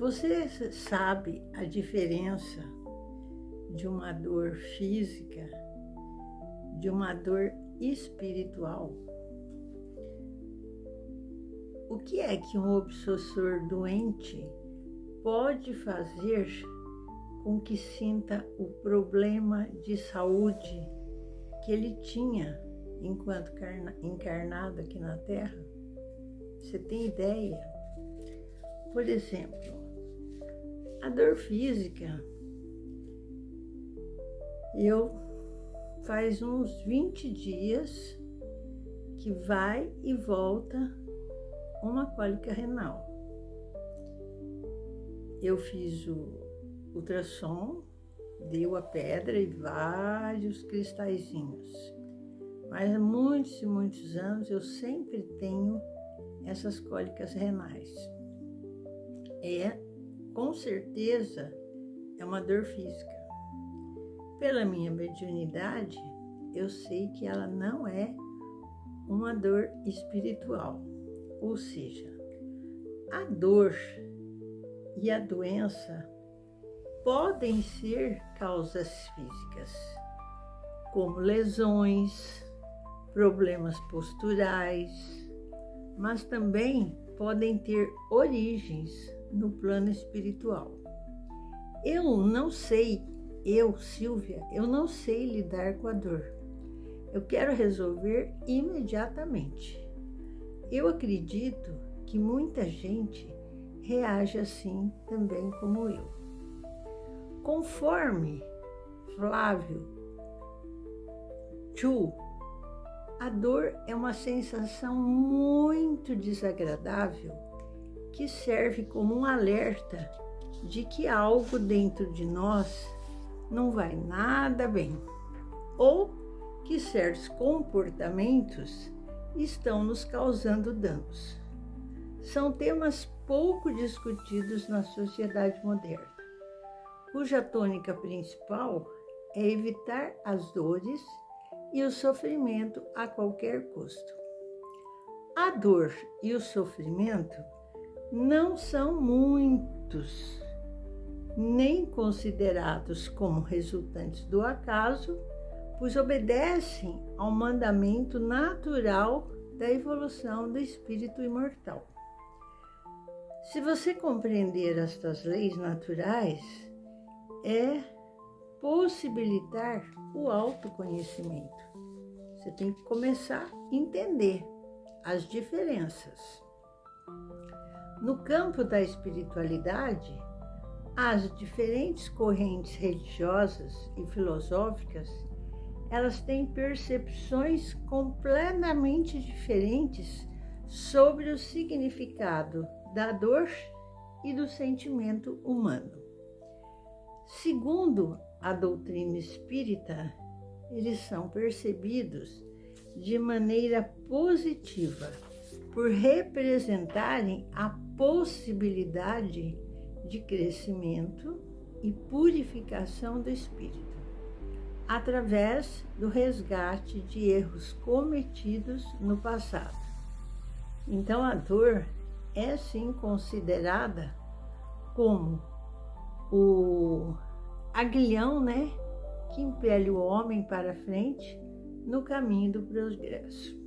Você sabe a diferença de uma dor física de uma dor espiritual? O que é que um obsessor doente pode fazer com que sinta o problema de saúde que ele tinha enquanto encarnado aqui na Terra? Você tem ideia? Por exemplo, a dor física, faz uns 20 dias que vai e volta uma cólica renal. Eu fiz o ultrassom, deu a pedra e vários cristalzinhos. Mas há muitos e muitos anos eu sempre tenho essas cólicas renais. Com certeza, é uma dor física. Pela minha mediunidade, eu sei que ela não é uma dor espiritual. Ou seja, a dor e a doença podem ser causas físicas, como lesões, problemas posturais, mas também podem ter origens no plano espiritual. Silvia, eu não sei lidar com a dor. Eu quero resolver imediatamente. Eu acredito que muita gente reage assim também como eu. Conforme Flávio Chu, a dor é uma sensação muito desagradável que serve como um alerta de que algo dentro de nós não vai nada bem, ou que certos comportamentos estão nos causando danos. São temas pouco discutidos na sociedade moderna, cuja tônica principal é evitar as dores e o sofrimento a qualquer custo. A dor e o sofrimento não são muitos, nem considerados como resultantes do acaso, pois obedecem ao mandamento natural da evolução do espírito imortal. Se você compreender estas leis naturais, é possibilitar o autoconhecimento. Você tem que começar a entender as diferenças. No campo da espiritualidade, as diferentes correntes religiosas e filosóficas, elas têm percepções completamente diferentes sobre o significado da dor e do sentimento humano. Segundo a doutrina espírita, eles são percebidos de maneira positiva, por representarem a possibilidade de crescimento e purificação do espírito, através do resgate de erros cometidos no passado. Então, a dor é sim considerada como o aguilhão, que impele o homem para frente no caminho do progresso.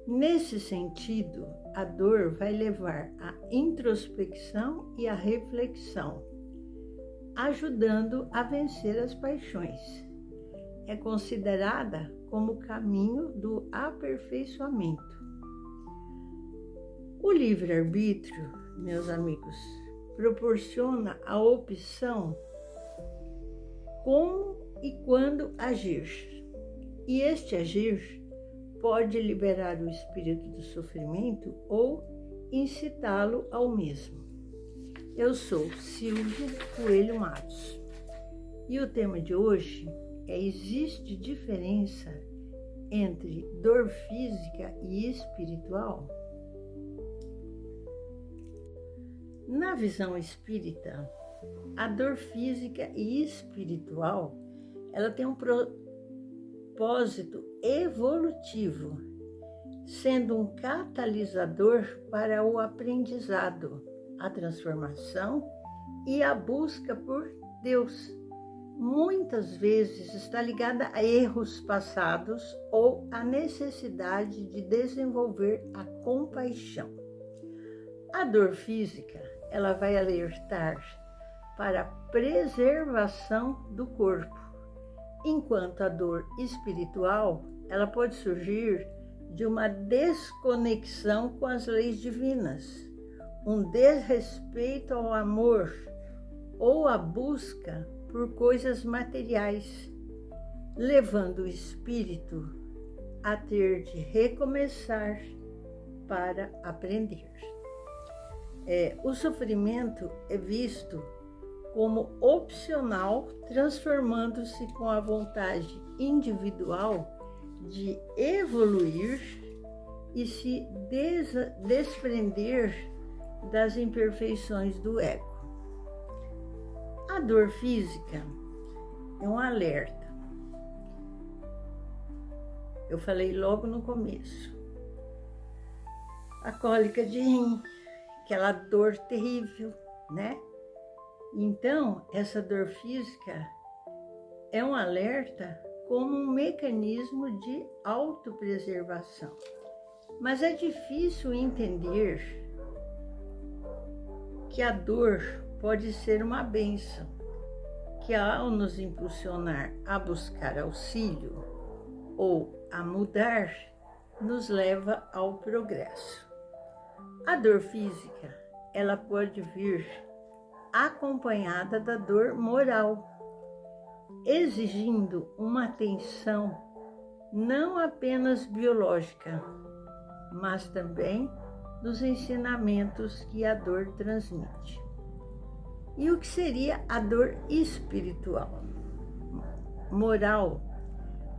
Nesse sentido, a dor vai levar à introspecção e à reflexão, ajudando a vencer as paixões. É considerada como o caminho do aperfeiçoamento. O livre-arbítrio, meus amigos, proporciona a opção como e quando agir. E este agir pode liberar o espírito do sofrimento ou incitá-lo ao mesmo. Eu sou Silvia Coelho Matos e o tema de hoje é: existe diferença entre dor física e espiritual? Na visão espírita, a dor física e espiritual, ela tem um propósito evolutivo, sendo um catalisador para o aprendizado, a transformação e a busca por Deus. Muitas vezes está ligada a erros passados ou a necessidade de desenvolver a compaixão. A dor física, ela vai alertar para a preservação do corpo, enquanto a dor espiritual, ela pode surgir de uma desconexão com as leis divinas, um desrespeito ao amor ou a busca por coisas materiais, levando o espírito a ter de recomeçar para aprender. O sofrimento é visto como opcional, transformando-se com a vontade individual de evoluir e se desprender das imperfeições do ego. A dor física é um alerta. Eu falei logo no começo. A cólica de rim, aquela dor terrível, né? Então, essa dor física é um alerta como um mecanismo de autopreservação. Mas é difícil entender que a dor pode ser uma bênção, que ao nos impulsionar a buscar auxílio ou a mudar, nos leva ao progresso. A dor física, ela pode vir acompanhada da dor moral, exigindo uma atenção não apenas biológica, mas também dos ensinamentos que a dor transmite. E o que seria a dor espiritual? Moral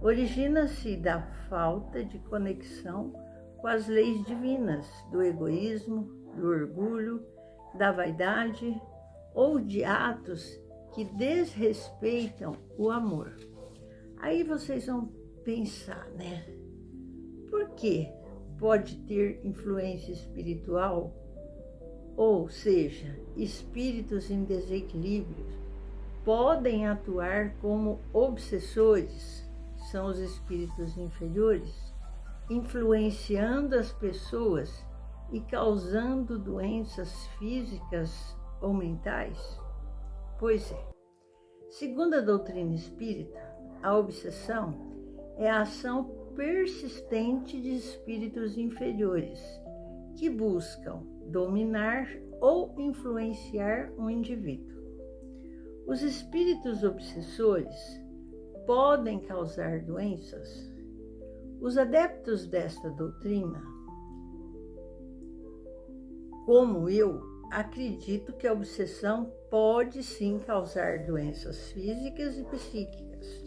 origina-se da falta de conexão com as leis divinas, do egoísmo, do orgulho, da vaidade ou de atos que desrespeitam o amor. Aí vocês vão pensar, né? Por que pode ter influência espiritual? Ou seja, espíritos em desequilíbrio podem atuar como obsessores, são os espíritos inferiores, influenciando as pessoas e causando doenças físicas ou mentais? Pois é. Segundo a doutrina espírita, a obsessão é a ação persistente de espíritos inferiores que buscam dominar ou influenciar um indivíduo. Os espíritos obsessores podem causar doenças? Os adeptos desta doutrina, como eu, acredito que a obsessão pode sim causar doenças físicas e psíquicas.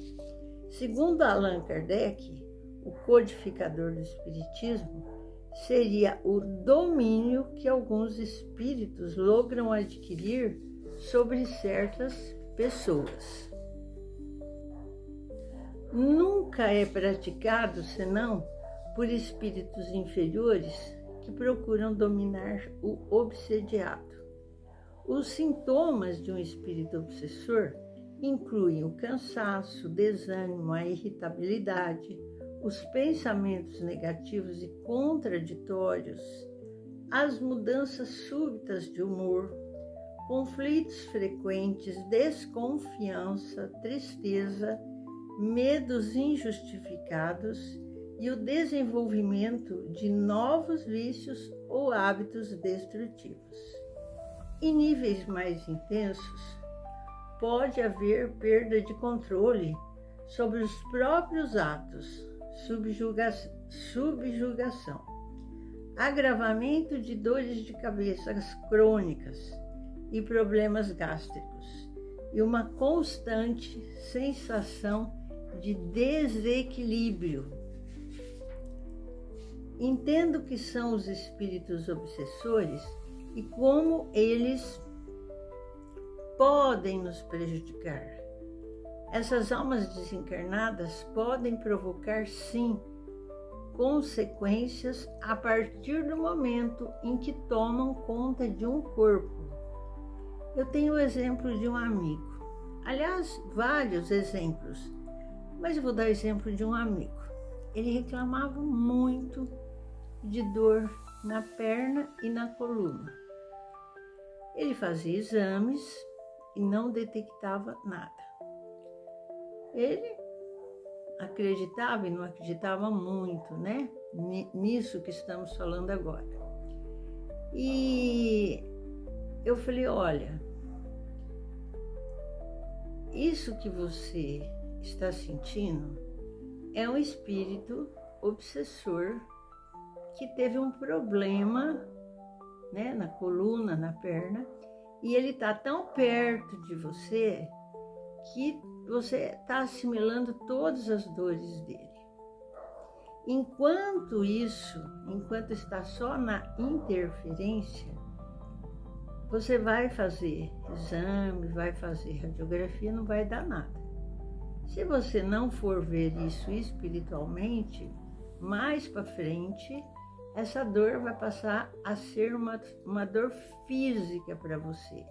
Segundo Allan Kardec, o codificador do espiritismo, seria o domínio que alguns espíritos logram adquirir sobre certas pessoas. Nunca é praticado senão por espíritos inferiores que procuram dominar o obsediado. Os sintomas de um espírito obsessor incluem o cansaço, o desânimo, a irritabilidade, os pensamentos negativos e contraditórios, as mudanças súbitas de humor, conflitos frequentes, desconfiança, tristeza, medos injustificados e o desenvolvimento de novos vícios ou hábitos destrutivos. Em níveis mais intensos, pode haver perda de controle sobre os próprios atos, subjugação, agravamento de dores de cabeça crônicas e problemas gástricos, e uma constante sensação de desequilíbrio. Entendo que são os espíritos obsessores e como eles podem nos prejudicar. Essas almas desencarnadas podem provocar, sim, consequências a partir do momento em que tomam conta de um corpo. Eu tenho o exemplo de um amigo. Aliás, vários exemplos, mas eu vou dar o exemplo de um amigo. Ele reclamava muito de dor na perna e na coluna. Ele fazia exames e não detectava nada. Ele acreditava e não acreditava muito, né? Nisso que estamos falando agora. E eu falei, olha, isso que você está sentindo é um espírito obsessor que teve um problema, né, na coluna, na perna, e ele está tão perto de você que você está assimilando todas as dores dele. Enquanto está só na interferência, você vai fazer exame, vai fazer radiografia, não vai dar nada. Se você não for ver isso espiritualmente, mais para frente, essa dor vai passar a ser uma dor física para você.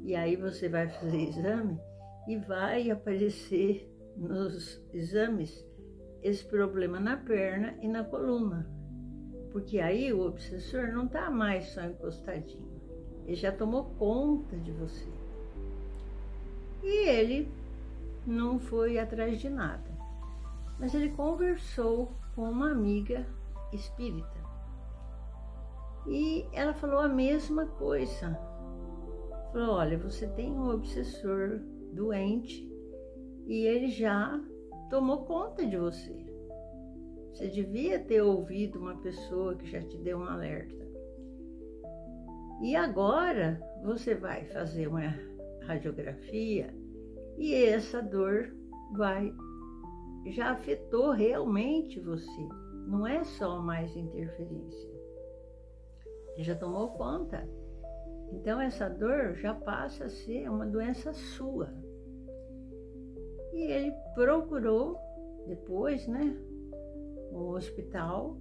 E aí você vai fazer exame e vai aparecer nos exames esse problema na perna e na coluna. Porque aí o obsessor não está mais só encostadinho. Ele já tomou conta de você. E ele não foi atrás de nada. Mas ele conversou com uma amiga espírita. E ela falou a mesma coisa. Falou, olha, você tem um obsessor doente e ele já tomou conta de você. Você devia ter ouvido uma pessoa que já te deu um alerta. E agora você vai fazer uma radiografia e essa dor já afetou realmente você. Não é só mais interferência. Ele já tomou conta. Então essa dor já passa a ser uma doença sua. E ele procurou depois, né, um hospital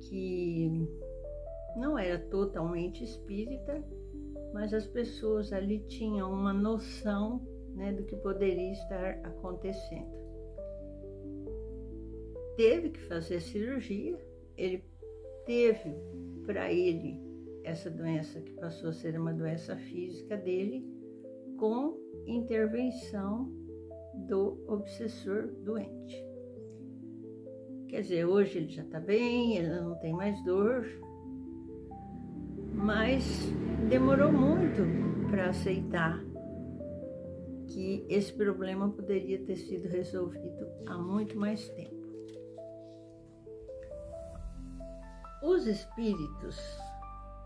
que não era totalmente espírita, mas as pessoas ali tinham uma noção, né, do que poderia estar acontecendo. Teve que fazer a cirurgia, ele teve para ele essa doença que passou a ser uma doença física dele, com intervenção do obsessor doente. Quer dizer, hoje ele já está bem, ele não tem mais dor, mas demorou muito para aceitar que esse problema poderia ter sido resolvido há muito mais tempo. Os espíritos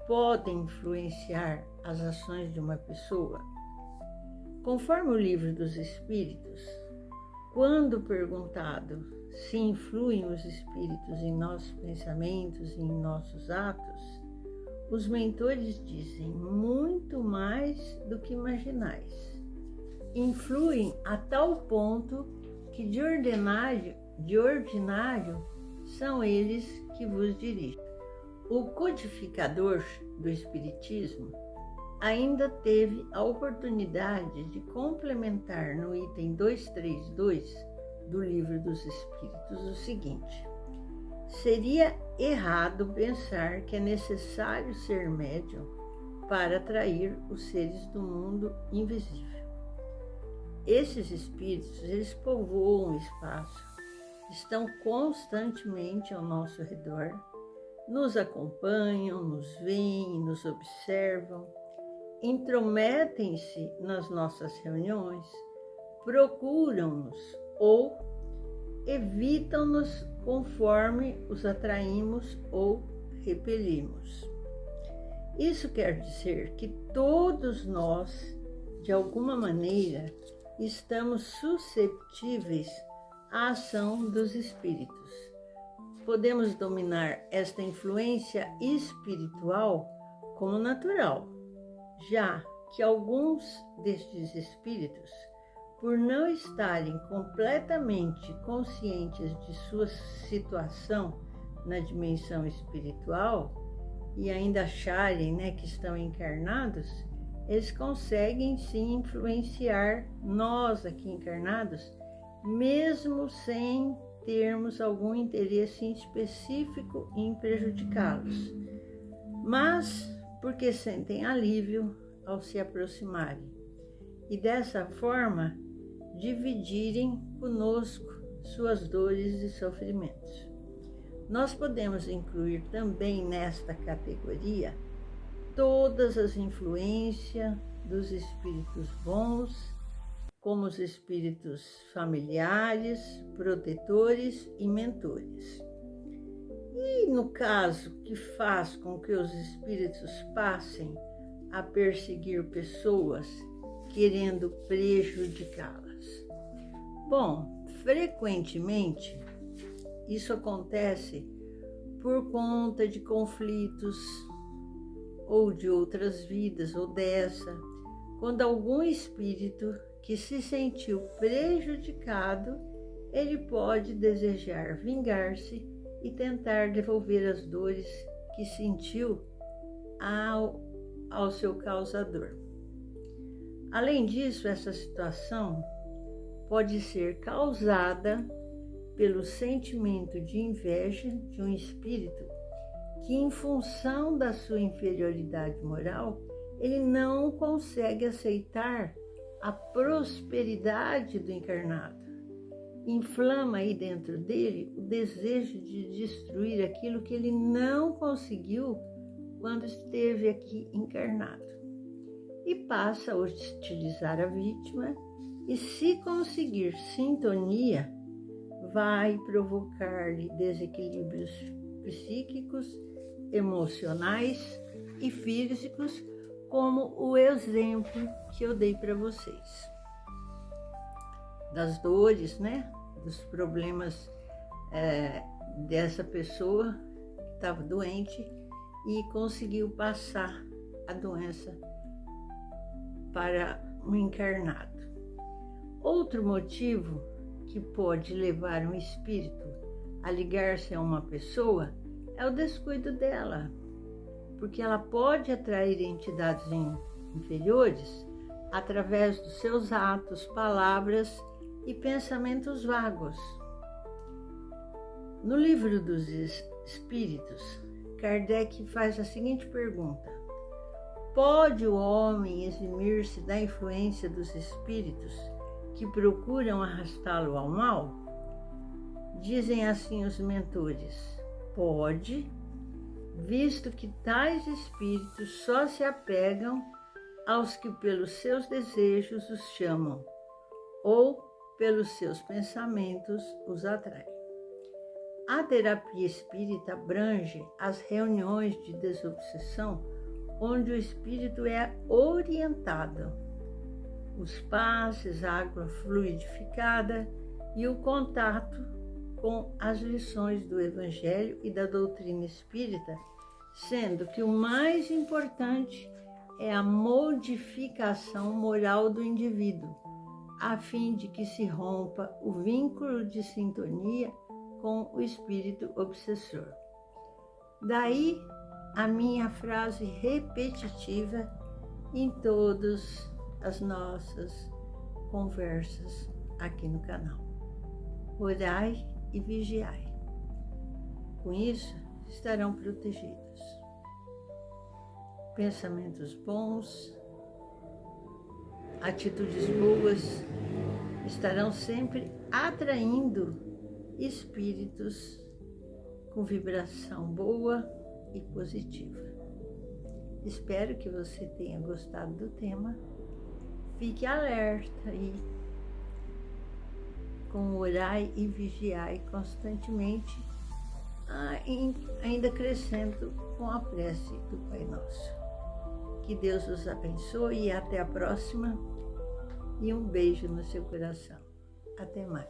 podem influenciar as ações de uma pessoa? Conforme o Livro dos Espíritos, quando perguntado se influem os espíritos em nossos pensamentos e em nossos atos, os mentores dizem muito mais do que imaginais. Influem a tal ponto que de ordinário são eles que vos dirigem. O codificador do Espiritismo ainda teve a oportunidade de complementar no item 232 do Livro dos Espíritos o seguinte: seria errado pensar que é necessário ser médium para atrair os seres do mundo invisível. Esses espíritos, eles povoam o espaço, estão constantemente ao nosso redor, nos acompanham, nos veem, nos observam, intrometem-se nas nossas reuniões, procuram-nos ou evitam-nos conforme os atraímos ou repelimos. Isso quer dizer que todos nós, de alguma maneira, estamos susceptíveis à ação dos espíritos. Podemos dominar esta influência espiritual como natural, já que alguns destes espíritos por não estarem completamente conscientes de sua situação na dimensão espiritual e ainda acharem, né, que estão encarnados, eles conseguem sim influenciar nós aqui encarnados, mesmo sem termos algum interesse específico em prejudicá-los, mas porque sentem alívio ao se aproximarem e dessa forma dividirem conosco suas dores e sofrimentos. Nós podemos incluir também nesta categoria todas as influências dos espíritos bons, como os espíritos familiares, protetores e mentores. E no caso que faz com que os espíritos passem a perseguir pessoas querendo prejudicá-las. Bom, frequentemente isso acontece por conta de conflitos ou de outras vidas ou dessa, quando algum espírito que se sentiu prejudicado, ele pode desejar vingar-se e tentar devolver as dores que sentiu ao seu causador. Além disso, essa situação pode ser causada pelo sentimento de inveja de um espírito que, em função da sua inferioridade moral, ele não consegue aceitar a prosperidade do encarnado. Inflama aí dentro dele o desejo de destruir aquilo que ele não conseguiu quando esteve aqui encarnado. E passa a hostilizar a vítima e, se conseguir sintonia, vai provocar-lhe desequilíbrios psíquicos, emocionais e físicos, como o exemplo que eu dei para vocês. Das dores, né? Dos problemas dessa pessoa que estava doente e conseguiu passar a doença para um encarnado. Outro motivo que pode levar um espírito a ligar-se a uma pessoa é o descuido dela, porque ela pode atrair entidades inferiores através dos seus atos, palavras e pensamentos vagos. No Livro dos Espíritos, Kardec faz a seguinte pergunta: pode o homem eximir-se da influência dos espíritos que procuram arrastá-lo ao mal? Dizem assim os mentores: pode, visto que tais espíritos só se apegam aos que pelos seus desejos os chamam, ou pelos seus pensamentos os atraem. A terapia espírita abrange as reuniões de desobsessão, onde o espírito é orientado, os passes, a água fluidificada e o contato com as lições do Evangelho e da doutrina espírita, sendo que o mais importante é a modificação moral do indivíduo, a fim de que se rompa o vínculo de sintonia com o espírito obsessor. Daí a minha frase repetitiva em todas as nossas conversas aqui no canal: orai e vigiai. Com isso, estarão protegidos. Pensamentos bons, atitudes boas estarão sempre atraindo espíritos com vibração boa e positiva. Espero que você tenha gostado do tema. Fique alerta e com orai e vigiai constantemente, ainda crescendo com a prece do Pai Nosso. Que Deus os abençoe e até a próxima. E um beijo no seu coração. Até mais.